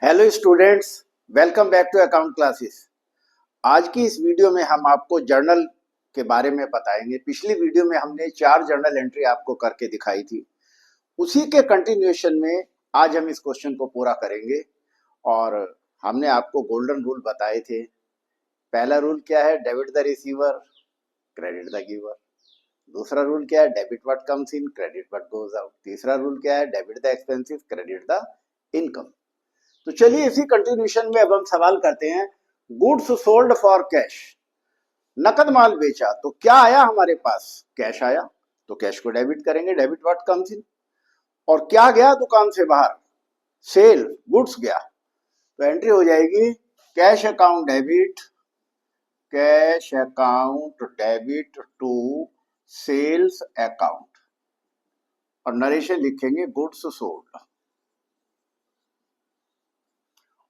Hello students, welcome back to account classes. आज की इस वीडियो में हम आपको जर्नल के बारे में बताएंगे। पिछली वीडियो में हमने 4 जर्नल एंट्री आपको करके दिखाई थी। उसी के कंटिन्यूएशन में आज हम इस क्वेश्चन को पूरा करेंगे। और हमने आपको गोल्डन रूल बताए थे। पहला रूल क्या है? Debit the receiver, credit the giver. दूसरा रूल क्या है? Debit what comes in, credit what goes out. तीसरा रूल क्या है? Debit the expenses, credit the income. तो चलिए इसी कंटिन्यूशन में अब हम सवाल करते हैं। गुड्स सोल्ड फॉर कैश, नकद माल बेचा तो क्या आया हमारे पास? कैश आया, तो कैश को डेबिट करेंगे, डेबिट व्हाट कम्स इन। और क्या गया दुकान से बाहर? सेल, गुड्स गया, तो एंट्री हो जाएगी cash account debit, cash account debit to sales account. और नरेशन लिखेंगे गुड्स सोल्ड।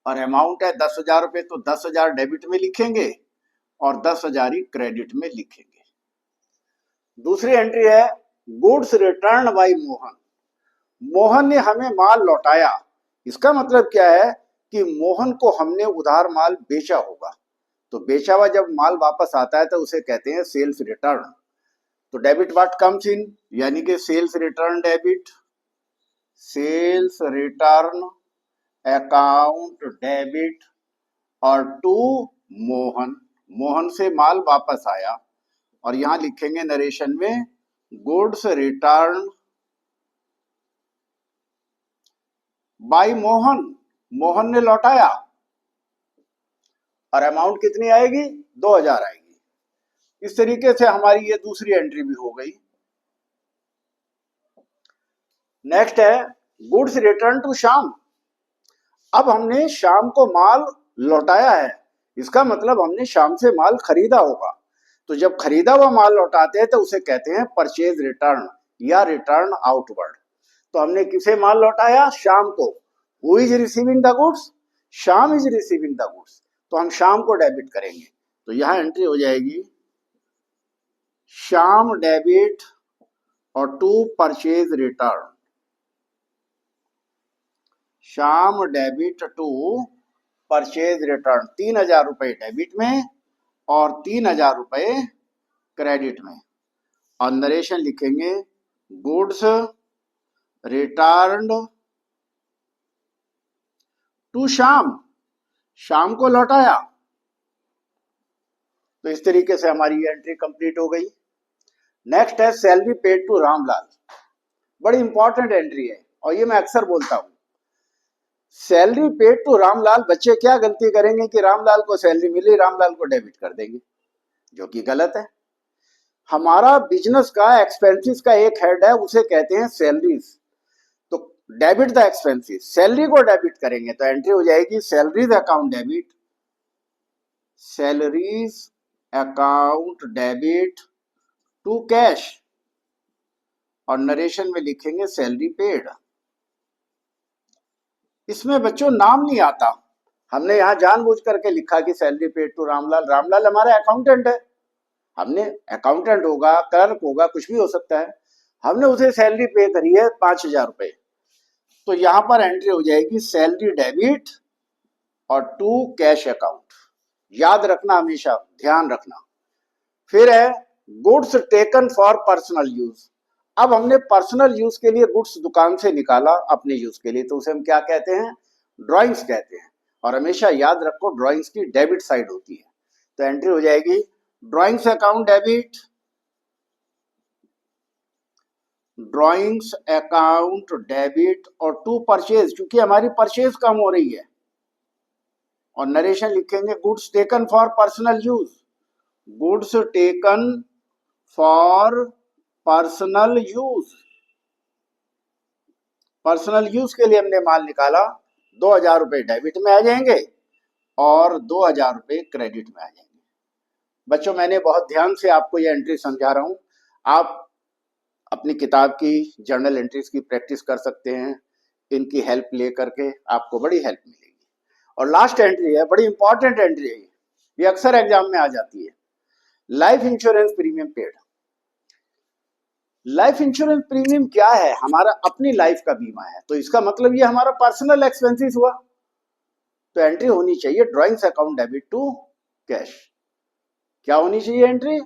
और अमाउंट है 10,000 रुपए, तो 10,000 डेबिट में लिखेंगे और 10,000 ही क्रेडिट में लिखेंगे। दूसरी एंट्री है goods return by Mohan. Mohan ने हमें माल लौटाया। इसका मतलब क्या है कि मोहन को हमने उधार माल बेचा होगा। तो बेचा हुआ जब माल वापस आता है तो उसे कहते हैं सेल्स रिटर्न। तो डेबिट व्हाट कम्स इन, यानी कि sales return debit, sales return account debit और टू मोहन, मोहन से माल वापस आया। और यहां लिखेंगे नरेशन में goods return by Mohan, Mohan ने लौटाया। और अमाउंट कितनी आएगी? 2,000 आएगी। इस तरीके से हमारी ये दूसरी एंट्री भी हो गई। नेक्स्ट है गुड्स रिटर्न टू श्याम। अब हमने श्याम को माल लौटाया है, इसका मतलब हमने श्याम से माल खरीदा होगा। तो जब खरीदा हुआ माल लौटाते हैं तो उसे कहते हैं परचेज रिटर्न या रिटर्न आउटवर्ड। तो हमने किसे माल लौटाया? श्याम को। Who is receiving the goods? Shyam is receiving the goods, तो हम श्याम को डेबिट करेंगे। तो यहां एंट्री हो जाएगी श्याम डेबिट और to purchase return, Shyam debit to purchase return. 3,000 रुपए डेबिट में और 3,000 रुपए क्रेडिट में। और नरेशन लिखेंगे goods return to Shyam, Shyam को लौटाया। तो इस तरीके से हमारी ये एंट्री कंप्लीट हो गई। नेक्स्ट है सैलरी पेड टू रामलाल। बड़ी इंपॉर्टेंट एंट्री है और ये मैं अक्सर बोलता हूं। सैलरी पेड टू रामलाल, बच्चे क्या गलती करेंगे कि रामलाल को सैलरी मिली, रामलाल को डेबिट कर देंगे, जो कि गलत है। हमारा बिजनेस का एक्सपेंसेस का एक हेड है, उसे कहते हैं सैलरीज। तो डेबिट द एक्सपेंसेस, सैलरी को डेबिट करेंगे तो एंट्री हो जाएगी salaries account debit, salaries account debit to cash. और नरेशन में लिखेंगे सैलरी पेड। इसमें बच्चों नाम नहीं आता, हमने यहां जानबूझ करके लिखा कि salary paid to Ramlal. Ramlal हमारा अकाउंटेंट है, हमने अकाउंटेंट होगा, क्लर्क होगा, कुछ भी हो सकता है, हमने उसे सैलरी पे करी है 5,000 रुपए। तो यहां पर एंट्री हो जाएगी सैलरी डेबिट और टू कैश अकाउंट। याद रखना, हमेशा ध्यान रखना। फिर है goods taken for personal use. अब हमने पर्सनल यूज के लिए गुड्स दुकान से निकाला अपने यूज के लिए, तो उसे हम क्या कहते हैं? ड्रॉइंग्स कहते हैं। और हमेशा याद रखो ड्रॉइंग्स की डेबिट साइड होती है। तो एंट्री हो जाएगी drawings account debit, drawings account debit और टू परचेज, क्योंकि हमारी परचेज कम हो रही है। और नरेशन लिखेंगे goods taken for personal use, goods taken for personal use. Personal use के लिए हमने माल निकाला, 2,000 रुपए डेबिट में आ जाएंगे और 2,000 रुपए क्रेडिट में आ जाएंगे। बच्चों, मैंने बहुत ध्यान से आपको ये एंट्री समझा रहा हूं। आप अपनी किताब की जर्नल एंट्रीज की प्रैक्टिस कर सकते हैं। इनकी हेल्प ले करके आपको बड़ी हेल्प मिलेगी। और लास्ट एंट्री है, बड़ी इंपॉर्टेंट एंट्री है, ये अक्सर एग्जाम में आ जाती है। Life insurance premium paid. Life insurance premium क्या है? हमारा अपनी लाइफ का बीमा है, तो इसका मतलब ये हमारा पर्सनल एक्सपेंसेस हुआ। तो एंट्री होनी चाहिए drawings account debit to cash. क्या होनी चाहिए entry?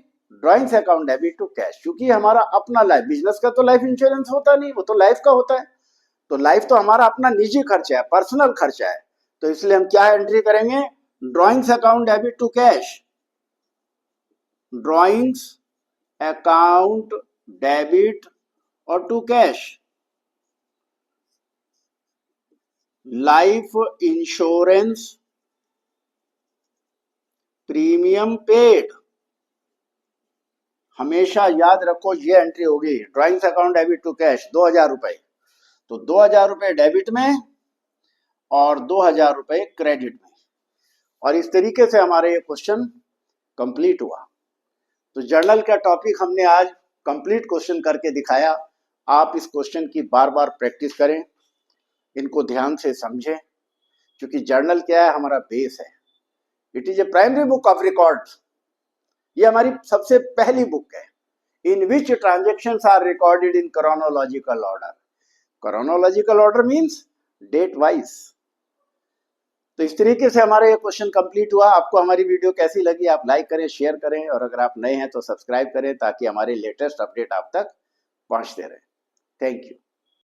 Drawings account debit to cash, क्योंकि हमारा अपना लाइफ, बिजनेस का तो लाइफ इंश्योरेंस होता नहीं, वो तो लाइफ का होता है। तो लाइफ तो हमारा अपना निजी खर्चा है, पर्सनल खर्चा है, तो इसलिए हम क्या एंट्री करेंगे? Drawings account debit to cash. Drawings account debit और to cash. Life insurance premium paid. हमेशा याद रखो ये एंट्री होगी drawings account debit to cash 2000 रुपए। तो 2000 रुपए डेबिट में और 2000 रुपए क्रेडिट में। और इस तरीके से हमारे ये क्वेश्चन कंप्लीट हुआ। तो जर्नल का टॉपिक हमने आज कंप्लीट क्वेश्चन करके दिखाया। आप इस क्वेश्चन की बार बार प्रैक्टिस करें, इनको ध्यान से समझें, क्योंकि जर्नल क्या है? हमारा बेस है। It is a primary book of records. ये हमारी सबसे पहली बुक है। In which transactions are recorded in chronological order. Chronological order means date wise. तो इस तरीके से हमारा ये क्वेश्चन कंप्लीट हुआ। आपको हमारी वीडियो कैसी लगी? आप लाइक करें, शेयर करें, और अगर आप नए हैं तो सब्सक्राइब करें, ताकि हमारे लेटेस्ट अपडेट आप तक पहुंचते रहे। Thank you.